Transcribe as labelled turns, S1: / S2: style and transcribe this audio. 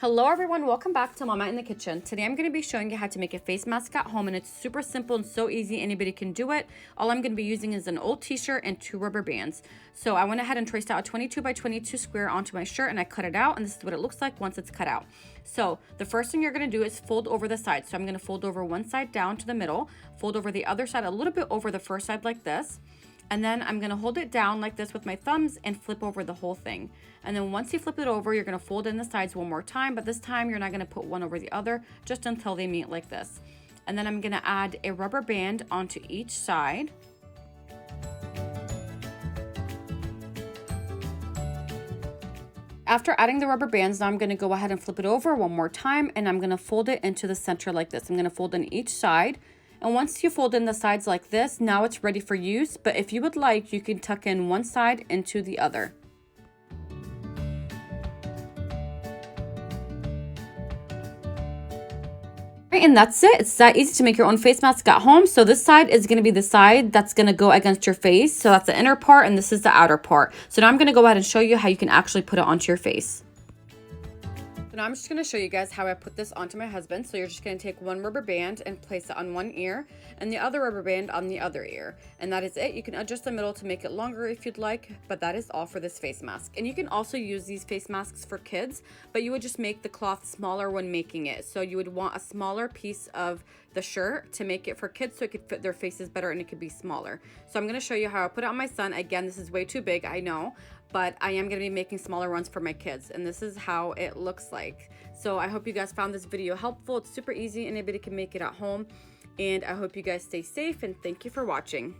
S1: Hello everyone, welcome back to Mama in the Kitchen. Today I'm going to be showing you how to make a face mask at home, and it's super simple and so easy, anybody can do it. All I'm going to be using is an old t-shirt and 2 rubber bands. So I went ahead and traced out a 22 by 22 square onto my shirt and I cut it out, and this is what it looks like once it's cut out. So the first thing you're going to do is fold over the side. So I'm going to fold over one side down to the middle, fold over the other side a little bit over the first side like this. And then I'm gonna hold it down like this with my thumbs and flip over the whole thing. And then once you flip it over, you're gonna fold in the sides one more time, but this time you're not gonna put one over the other, just until they meet like this. And then I'm gonna add a rubber band onto each side. After adding the rubber bands, now I'm gonna go ahead and flip it over one more time, and I'm gonna fold it into the center like this. I'm gonna fold in each side. And once you fold in the sides like this, now it's ready for use. But if you would like, you can tuck in one side into the other. Right, and that's it. It's that easy to make your own face mask at home. So this side is going to be the side that's going to go against your face. So that's the inner part, and this is the outer part. So now I'm going to go ahead and show you how you can actually put it onto your face. So now I'm just going to show you guys how I put this onto my husband. So you're just going to take one rubber band and place it on one ear and the other rubber band on the other ear. And that is it. You can adjust the middle to make it longer if you'd like, but that is all for this face mask. And you can also use these face masks for kids, but you would just make the cloth smaller when making it. So you would want a smaller piece of the shirt to make it for kids so it could fit their faces better and it could be smaller. So I'm going to show you how I put it on my son. Again, this is way too big, I know, but I am going to be making smaller ones for my kids, and this is how it looks like. So I hope you guys found this video helpful. It's super easy, anybody can make it at home, and I hope you guys stay safe, and thank you for watching.